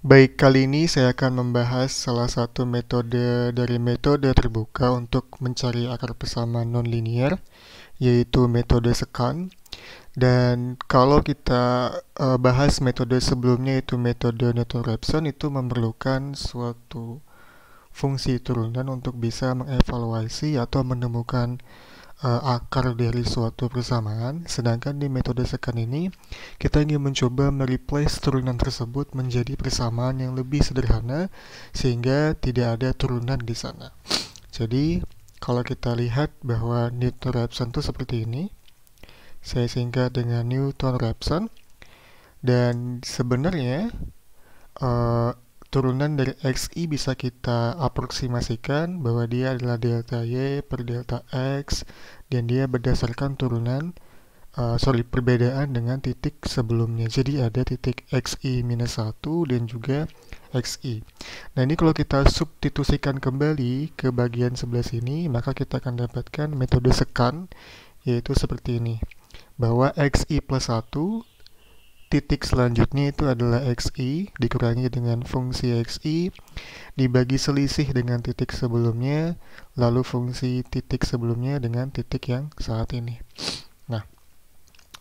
Baik, kali ini saya akan membahas salah satu metode dari metode terbuka untuk mencari akar bersama nonlinear, yaitu metode sekan. Dan kalau kita bahas metode sebelumnya yaitu metode Newton-Raphson, itu memerlukan suatu fungsi turunan untuk bisa mengevaluasi atau menemukan akar dari suatu persamaan. Sedangkan di metode sekan ini kita ingin mencoba mereplace turunan tersebut menjadi persamaan yang lebih sederhana sehingga tidak ada turunan di sana. Jadi kalau kita lihat bahwa Newton-Raphson itu seperti ini, saya singkat dengan Newton-Raphson, dan sebenarnya eh, turunan dari XI bisa kita aproksimasikan bahwa dia adalah delta Y per delta X, dan dia berdasarkan turunan perbedaan dengan titik sebelumnya. Jadi ada titik XI minus 1 dan juga XI. Nah, ini kalau kita substitusikan kembali ke bagian sebelah sini, maka kita akan dapatkan metode sekan, yaitu seperti ini. Bahwa XI plus 1, titik selanjutnya itu adalah XI, dikurangi dengan fungsi XI, dibagi selisih dengan titik sebelumnya, lalu fungsi titik sebelumnya dengan titik yang saat ini. Nah,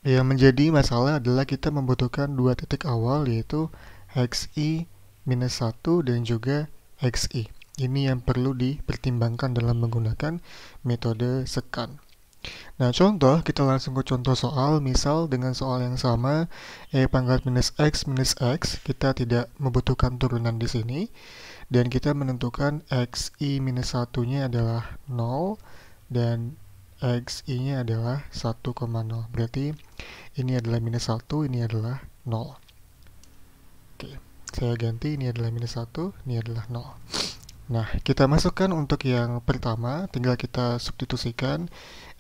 yang menjadi masalah adalah kita membutuhkan dua titik awal, yaitu XI minus 1 dan juga XI. Ini yang perlu dipertimbangkan dalam menggunakan metode sekan. Nah, contoh, kita langsung ke contoh soal. Misal dengan soal yang sama, E pangkat minus X, kita tidak membutuhkan turunan di sini. Dan kita menentukan XI minus 1-nya adalah 0, dan XI-nya adalah 1,0. Berarti ini adalah minus 1, ini adalah 0. Oke, saya ganti, ini adalah minus 1, ini adalah 0. Nah, kita masukkan untuk yang pertama, tinggal kita substitusikan.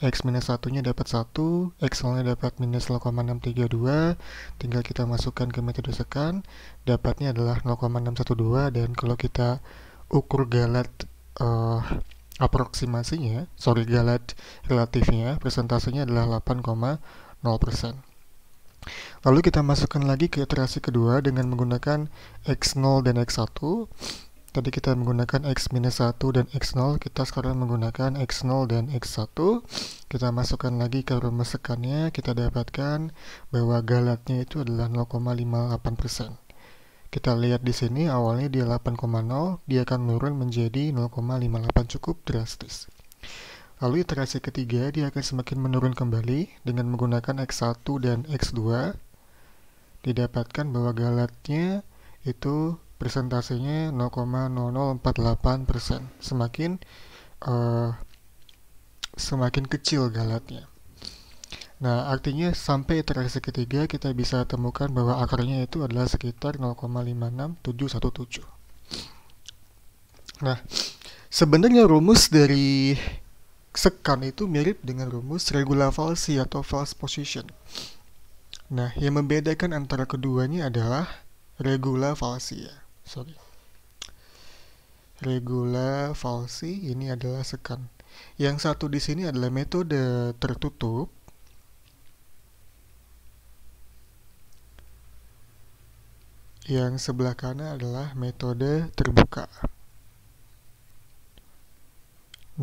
X minus 1-nya dapat 1, X 0-nya dapat minus 0,632, tinggal kita masukkan ke metode sekan, dapatnya adalah 0,612, dan kalau kita ukur galat galat relatifnya, persentasenya adalah 8,0%. Lalu kita masukkan lagi ke iterasi kedua dengan menggunakan X0 dan X1. Tadi kita menggunakan X minus 1 dan X0, kita sekarang menggunakan X0 dan X1. Kita masukkan lagi ke rumus sekannya, kita dapatkan bahwa galatnya itu adalah 0,58%. Kita lihat di sini awalnya dia 8,0, dia akan menurun menjadi 0,58, cukup drastis. Lalu iterasi ketiga dia akan semakin menurun kembali dengan menggunakan X1 dan X2. Didapatkan bahwa galatnya itu persentasenya 0,0048%, semakin kecil galatnya. Nah, artinya sampai iterasi ketiga kita bisa temukan bahwa akarnya itu adalah sekitar 0,56717. Nah, sebenarnya rumus dari sekan itu mirip dengan rumus regula falsi atau false position. Nah, yang membedakan antara keduanya adalah regula falsi ya. Regula falsi ini adalah sekan. Yang satu di sini adalah metode tertutup. Yang sebelah kanan adalah metode terbuka.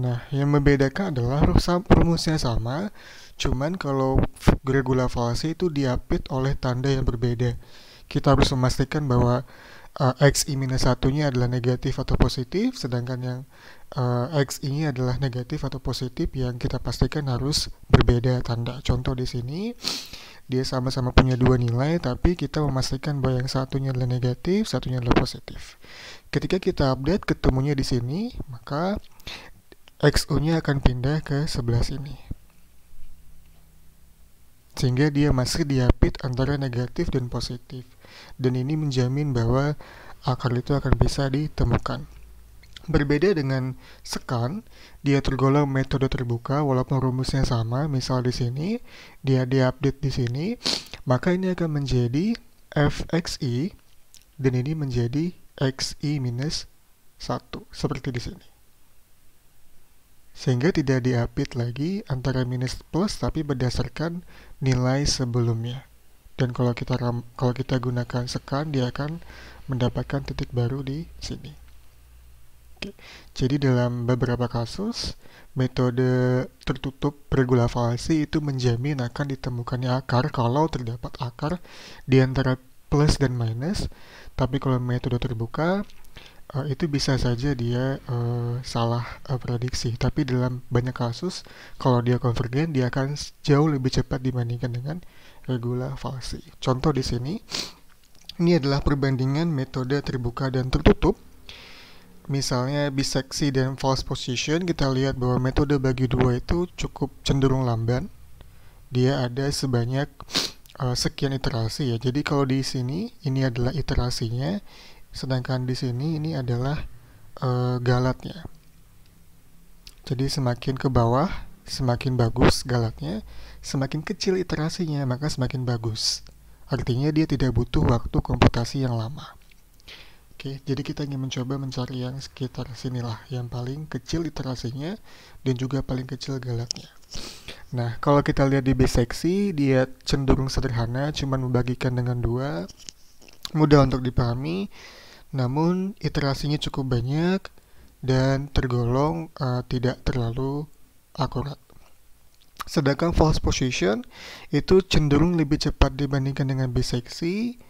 Nah, yang membedakan adalah rumusnya sama, cuman kalau regula falsi itu diapit oleh tanda yang berbeda. Kita harus memastikan bahwa XI minus 1-nya adalah negatif atau positif, sedangkan yang XI-nya adalah negatif atau positif yang kita pastikan harus berbeda tanda. Contoh di sini, dia sama-sama punya dua nilai, tapi kita memastikan bahwa yang satunya adalah negatif, satunya adalah positif. Ketika kita update ketemunya di sini, maka XU-nya akan pindah ke sebelah sini. Sehingga dia masih diapit antara negatif dan positif. Dan ini menjamin bahwa akar itu akan bisa ditemukan. Berbeda dengan sekan, dia tergolong metode terbuka walaupun rumusnya sama. Misal di sini, dia diupdate di sini, maka ini akan menjadi fxi dan ini menjadi xi minus 1 seperti di sini. Sehingga tidak diapit lagi antara minus plus tapi berdasarkan nilai sebelumnya. Dan kalau kita gunakan sekan, dia akan mendapatkan titik baru di sini. Oke. Jadi dalam beberapa kasus, metode tertutup regulavalsi itu menjamin akan ditemukannya akar kalau terdapat akar di antara plus dan minus. Tapi kalau metode terbuka, itu bisa saja dia salah prediksi. Tapi dalam banyak kasus, kalau dia konvergen, dia akan jauh lebih cepat dibandingkan dengan regulavalsi. Contoh di sini, ini adalah perbandingan metode terbuka dan tertutup. Misalnya biseksi dan false position, kita lihat bahwa metode bagi dua itu cukup cenderung lamban. Dia ada sebanyak sekian iterasi ya. Jadi kalau di sini ini adalah iterasinya, sedangkan di sini ini adalah galatnya. Jadi semakin ke bawah, semakin bagus galatnya, semakin kecil iterasinya, maka semakin bagus. Artinya dia tidak butuh waktu komputasi yang lama. Oke, jadi kita ingin mencoba mencari yang sekitar sinilah, yang paling kecil iterasinya dan juga paling kecil galatnya. Nah, kalau kita lihat di biseksi, dia cenderung sederhana, cuma membagikan dengan dua, mudah untuk dipahami, namun iterasinya cukup banyak dan tergolong tidak terlalu akurat. Sedangkan false position itu cenderung lebih cepat dibandingkan dengan biseksi.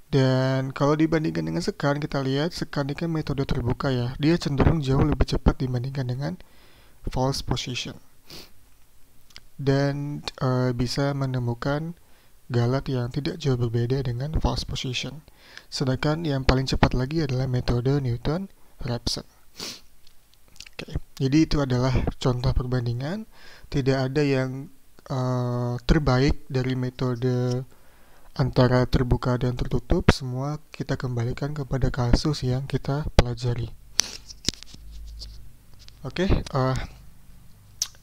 Dan kalau dibandingkan dengan sekan, kita lihat sekan ini kan metode terbuka ya. Dia cenderung jauh lebih cepat dibandingkan dengan false position. Dan bisa menemukan galat yang tidak jauh berbeda dengan false position. Sedangkan yang paling cepat lagi adalah metode Newton-Raphson. Oke, jadi itu adalah contoh perbandingan. Tidak ada yang terbaik dari metode antara terbuka dan tertutup. Semua kita kembalikan kepada kasus yang kita pelajari. Oke,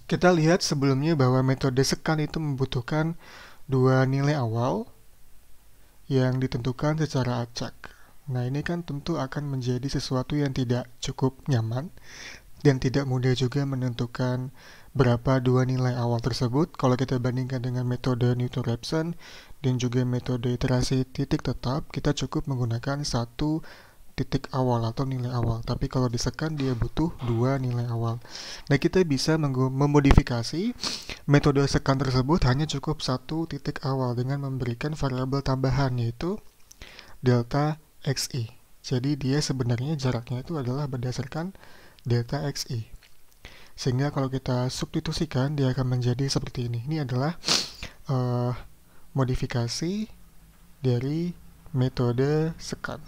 kita lihat sebelumnya bahwa metode sekan itu membutuhkan dua nilai awal yang ditentukan secara acak. Nah, ini kan tentu akan menjadi sesuatu yang tidak cukup nyaman dan tidak mudah juga menentukan berapa dua nilai awal tersebut. Kalau kita bandingkan dengan metode Newton-Raphson dan juga metode iterasi titik tetap, kita cukup menggunakan satu titik awal atau nilai awal. Tapi kalau disekan dia butuh dua nilai awal. Nah, kita bisa memodifikasi metode sekan tersebut hanya cukup satu titik awal dengan memberikan variabel tambahan, yaitu delta xi. Jadi dia sebenarnya jaraknya itu adalah berdasarkan delta xi. Sehingga kalau kita substitusikan, dia akan menjadi seperti ini. Ini adalah modifikasi dari metode sekan.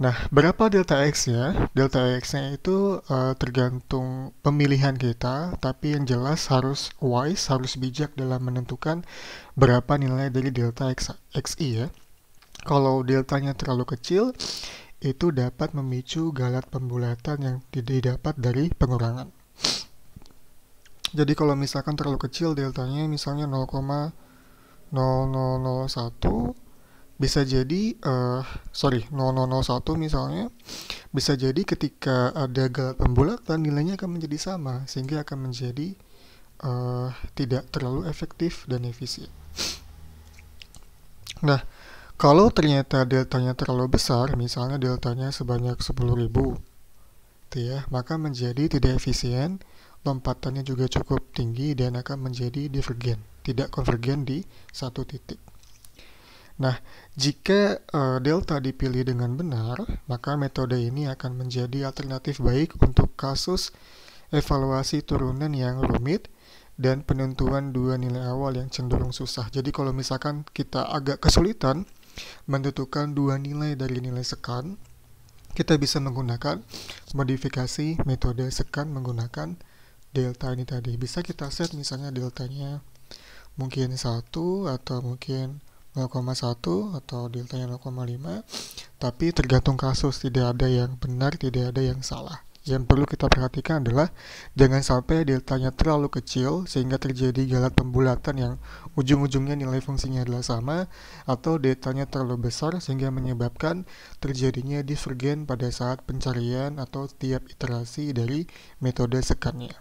Nah, berapa delta x-nya? Delta x-nya itu tergantung pemilihan kita, tapi yang jelas harus wise, harus bijak dalam menentukan berapa nilai dari delta xi ya. Kalau deltanya terlalu kecil, itu dapat memicu galat pembulatan yang didapat dari pengurangan. Jadi kalau misalkan terlalu kecil deltanya misalnya 0,0001, bisa jadi 0001 misalnya, bisa jadi ketika ada galat pembulatan nilainya akan menjadi sama, sehingga akan menjadi tidak terlalu efektif dan efisien. Nah, kalau ternyata deltanya terlalu besar, misalnya deltanya sebanyak 10.000, ya, maka menjadi tidak efisien, lompatannya juga cukup tinggi dan akan menjadi divergen, tidak konvergen di satu titik. Nah, jika delta dipilih dengan benar, maka metode ini akan menjadi alternatif baik untuk kasus evaluasi turunan yang rumit dan penentuan dua nilai awal yang cenderung susah. Jadi kalau misalkan kita agak kesulitan menentukan dua nilai dari nilai sekan, kita bisa menggunakan modifikasi metode sekan menggunakan delta ini tadi. Bisa kita set misalnya deltanya mungkin 1 atau mungkin 0,1 atau deltanya 0,5, tapi tergantung kasus, tidak ada yang benar, tidak ada yang salah. Yang perlu kita perhatikan adalah jangan sampai deltanya terlalu kecil sehingga terjadi galat pembulatan yang ujung-ujungnya nilai fungsinya adalah sama, atau deltanya terlalu besar sehingga menyebabkan terjadinya divergen pada saat pencarian atau tiap iterasi dari metode sekannya.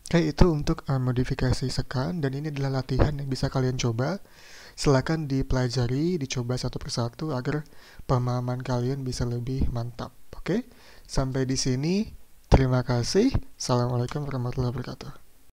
Oke, itu untuk modifikasi sekan, dan ini adalah latihan yang bisa kalian coba. Silakan dipelajari, dicoba satu persatu agar pemahaman kalian bisa lebih mantap. Oke, sampai di sini. Terima kasih. Assalamualaikum warahmatullahi wabarakatuh.